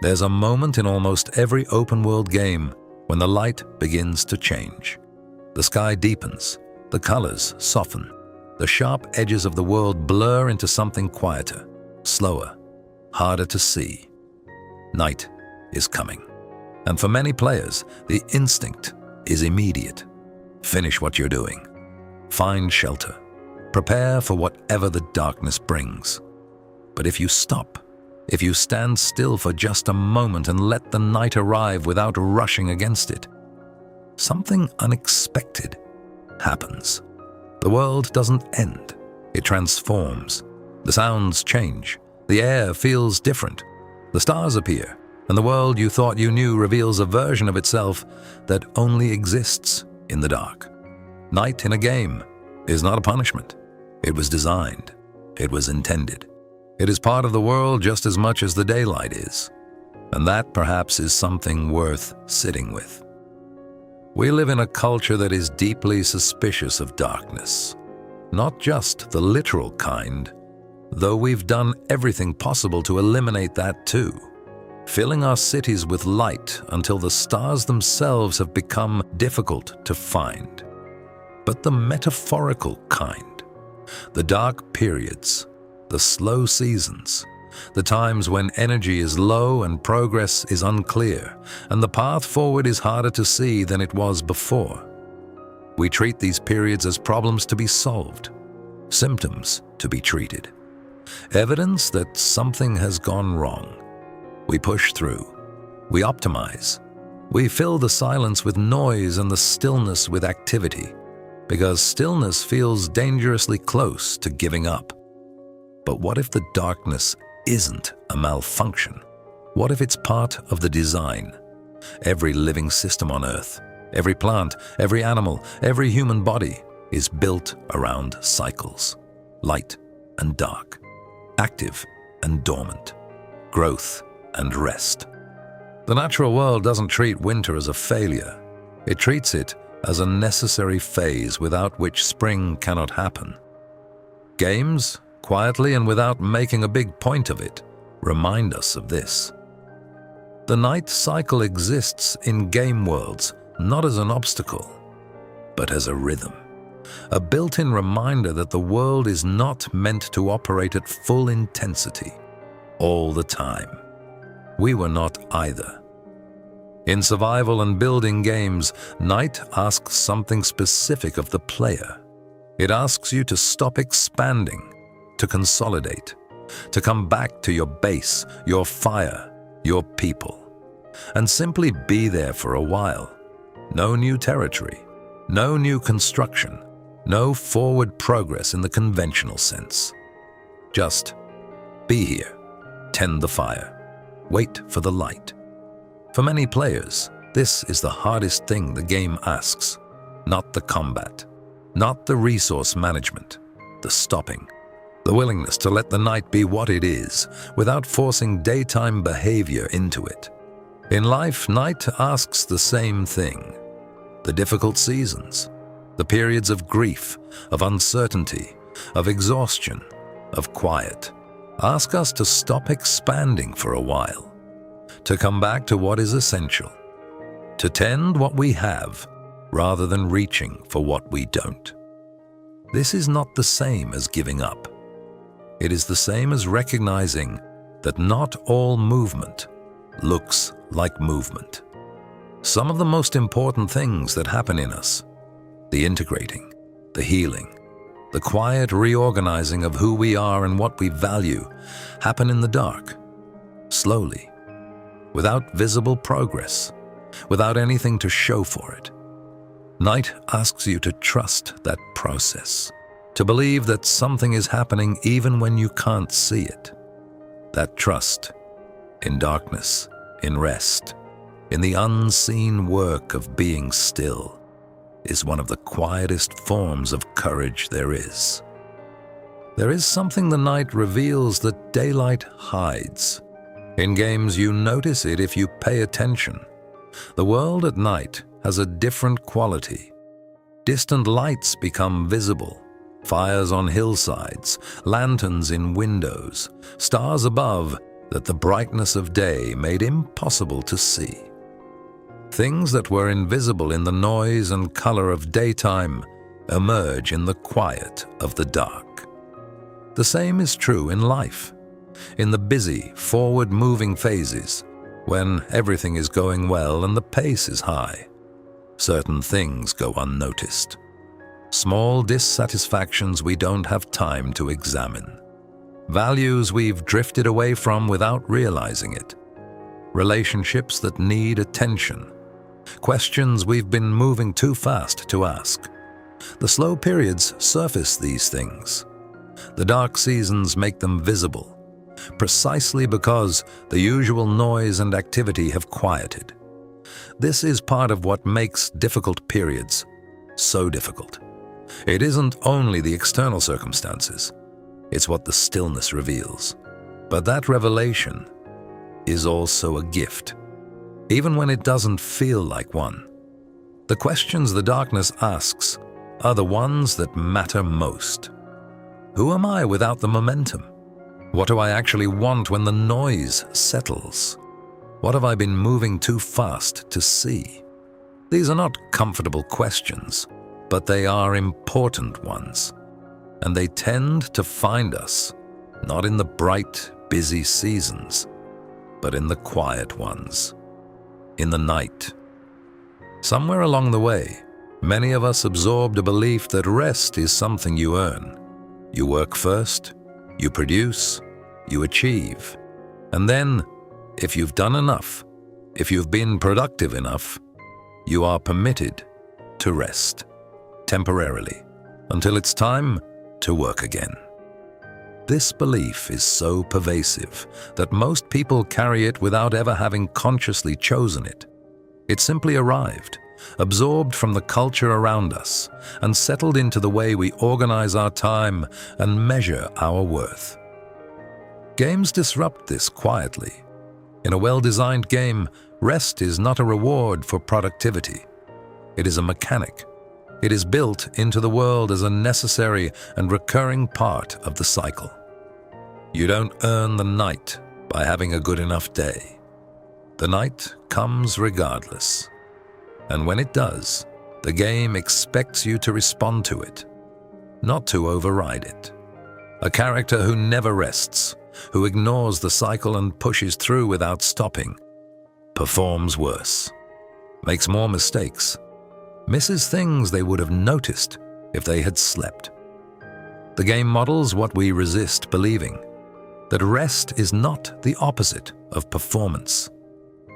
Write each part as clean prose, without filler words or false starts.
There's a moment in almost every open-world game when the light begins to change. The sky deepens, the colors soften, the sharp edges of the world blur into something quieter, slower, harder to see. Night is coming. And for many players, the instinct is immediate. Finish what you're doing. Find shelter. Prepare for whatever the darkness brings. But if you stop, if you stand still for just a moment and let the night arrive without rushing against it, something unexpected happens. The world doesn't end. It transforms. The sounds change. The air feels different. The stars appear, and the world you thought you knew reveals a version of itself that only exists in the dark. Night in a game is not a punishment. It was designed. It was intended. It is part of the world just as much as the daylight is. And that perhaps is something worth sitting with. We live in a culture that is deeply suspicious of darkness. Not just the literal kind, though we've done everything possible to eliminate that too. Filling our cities with light until the stars themselves have become difficult to find. But the metaphorical kind, the dark periods, the slow seasons, the times when energy is low and progress is unclear, and the path forward is harder to see than it was before. We treat these periods as problems to be solved, symptoms to be treated, evidence that something has gone wrong. We push through, we optimize, we fill the silence with noise and the stillness with activity, because stillness feels dangerously close to giving up. But what if the darkness isn't a malfunction? What if it's part of the design? Every living system on Earth, every plant, every animal, every human body is built around cycles. Light and dark, active and dormant, growth and rest. The natural world doesn't treat winter as a failure. It treats it as a necessary phase without which spring cannot happen. Games, quietly and without making a big point of it, remind us of this. The night cycle exists in game worlds not as an obstacle, but as a rhythm, a built-in reminder that the world is not meant to operate at full intensity all the time. We were not either. In survival and building games, night asks something specific of the player. It asks you to stop expanding, to consolidate, to come back to your base, your fire, your people, and simply be there for a while. No new territory, no new construction, no forward progress in the conventional sense. Just be here, tend the fire, wait for the light. For many players, this is the hardest thing the game asks, not the combat, not the resource management, the stopping. The willingness to let the night be what it is, without forcing daytime behavior into it. In life, night asks the same thing. The difficult seasons, the periods of grief, of uncertainty, of exhaustion, of quiet, ask us to stop expanding for a while, to come back to what is essential, to tend what we have, rather than reaching for what we don't. This is not the same as giving up. It is the same as recognizing that not all movement looks like movement. Some of the most important things that happen in us, the integrating, the healing, the quiet reorganizing of who we are and what we value, happen in the dark, slowly, without visible progress, without anything to show for it. Night asks you to trust that process, to believe that something is happening even when you can't see it. That trust in darkness, in rest, in the unseen work of being still, is one of the quietest forms of courage there is. There is something the night reveals that daylight hides. In games, you notice it if you pay attention. The world at night has a different quality. Distant lights become visible. Fires on hillsides, lanterns in windows, stars above, that the brightness of day made impossible to see. Things that were invisible in the noise and color of daytime emerge in the quiet of the dark. The same is true in life. In the busy, forward-moving phases, when everything is going well and the pace is high, certain things go unnoticed. Small dissatisfactions we don't have time to examine. Values we've drifted away from without realizing it. Relationships that need attention. Questions we've been moving too fast to ask. The slow periods surface these things. The dark seasons make them visible, precisely because the usual noise and activity have quieted. This is part of what makes difficult periods so difficult. It isn't only the external circumstances, it's what the stillness reveals. But that revelation is also a gift, even when it doesn't feel like one. The questions the darkness asks are the ones that matter most. Who am I without the momentum? What do I actually want when the noise settles? What have I been moving too fast to see? These are not comfortable questions, but they are important ones. And they tend to find us, not in the bright, busy seasons, but in the quiet ones, in the night. Somewhere along the way, many of us absorbed a belief that rest is something you earn. You work first, you produce, you achieve. And then, if you've done enough, if you've been productive enough, you are permitted to rest, temporarily, until it's time to work again. This belief is so pervasive that most people carry it without ever having consciously chosen it. It simply arrived, absorbed from the culture around us, and settled into the way we organize our time and measure our worth. Games disrupt this quietly. In a well-designed game, rest is not a reward for productivity. It is a mechanic. It is built into the world as a necessary and recurring part of the cycle. You don't earn the night by having a good enough day. The night comes regardless. And when it does, the game expects you to respond to it, not to override it. A character who never rests, who ignores the cycle and pushes through without stopping, performs worse, makes more mistakes, misses things they would have noticed if they had slept. The game models what we resist believing, that rest is not the opposite of performance.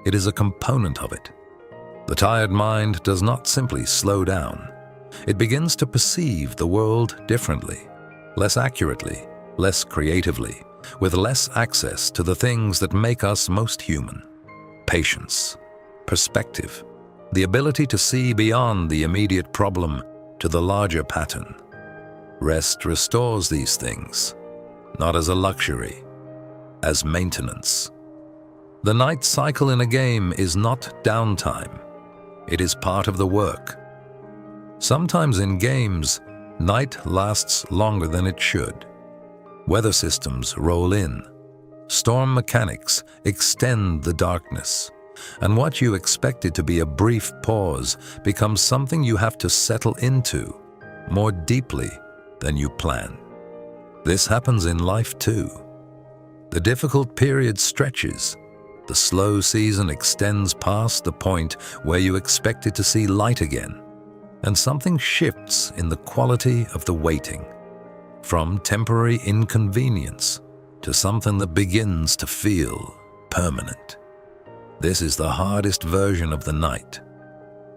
It is a component of it. The tired mind does not simply slow down. It begins to perceive the world differently, less accurately, less creatively, with less access to the things that make us most human. Patience, perspective, the ability to see beyond the immediate problem to the larger pattern. Rest restores these things, not as a luxury, as maintenance. The night cycle in a game is not downtime. It is part of the work. Sometimes in games, night lasts longer than it should. Weather systems roll in. Storm mechanics extend the darkness. And what you expected to be a brief pause becomes something you have to settle into more deeply than you planned. This happens in life too. The difficult period stretches. The slow season extends past the point where you expected to see light again, and something shifts in the quality of the waiting, from temporary inconvenience to something that begins to feel permanent. This is the hardest version of the night,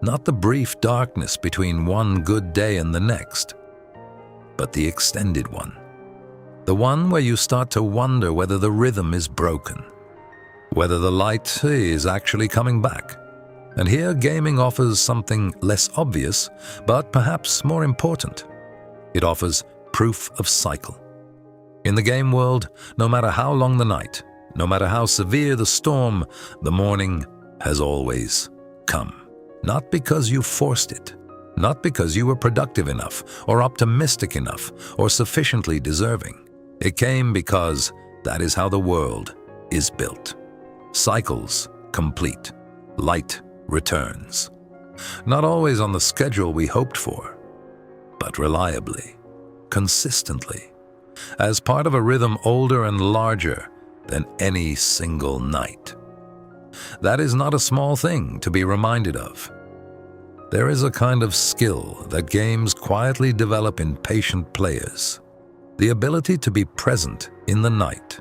not the brief darkness between one good day and the next, but the extended one. The one where you start to wonder whether the rhythm is broken, whether the light is actually coming back. And here gaming offers something less obvious, but perhaps more important. It offers proof of cycle. In the game world, no matter how long the night, no matter how severe the storm, the morning has always come. Not because you forced it, not because you were productive enough, or optimistic enough, or sufficiently deserving. It came because that is how the world is built. Cycles complete. Light returns. Not always on the schedule we hoped for, but reliably, consistently, as part of a rhythm older and larger than any single night. That is not a small thing to be reminded of. There is a kind of skill that games quietly develop in patient players. The ability to be present in the night,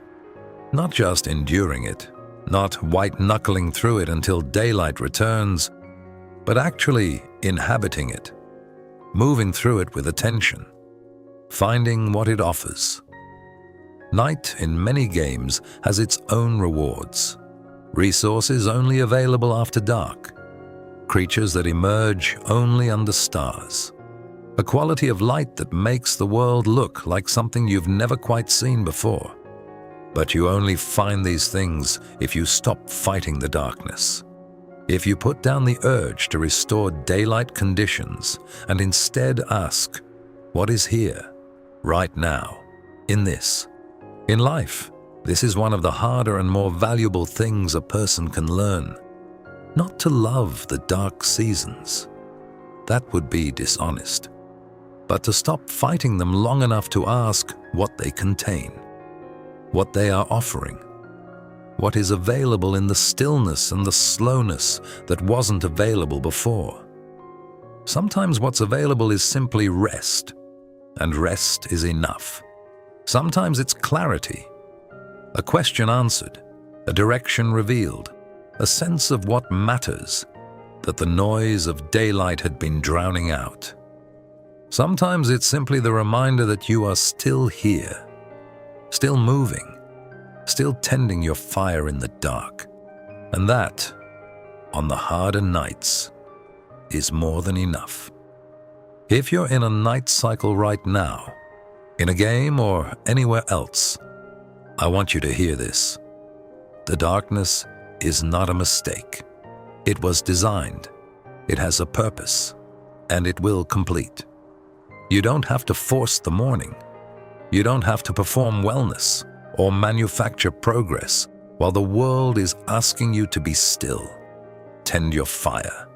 not just enduring it, not white-knuckling through it until daylight returns, but actually inhabiting it, moving through it with attention, finding what it offers. Night in many games has its own rewards. Resources only available after dark. Creatures that emerge only under stars. A quality of light that makes the world look like something you've never quite seen before. But you only find these things if you stop fighting the darkness. If you put down the urge to restore daylight conditions and instead ask, what is here, right now, in this? In life, this is one of the harder and more valuable things a person can learn. Not to love the dark seasons. That would be dishonest. But to stop fighting them long enough to ask what they contain, what they are offering, what is available in the stillness and the slowness that wasn't available before. Sometimes what's available is simply rest, and rest is enough. Sometimes it's clarity, a question answered, a direction revealed, a sense of what matters that the noise of daylight had been drowning out. Sometimes it's simply the reminder that you are still here, still moving, still tending your fire in the dark. And that, on the harder nights, is more than enough. If you're in a night cycle right now, in a game or anywhere else, I want you to hear this. The darkness is not a mistake. It was designed, it has a purpose, and it will complete. You don't have to force the morning. You don't have to perform wellness or manufacture progress while the world is asking you to be still. Tend your fire.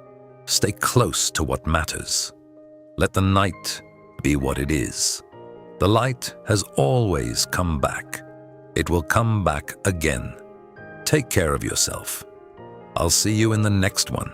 Stay close to what matters. Let the night be what it is. The light has always come back. It will come back again. Take care of yourself. I'll see you in the next one.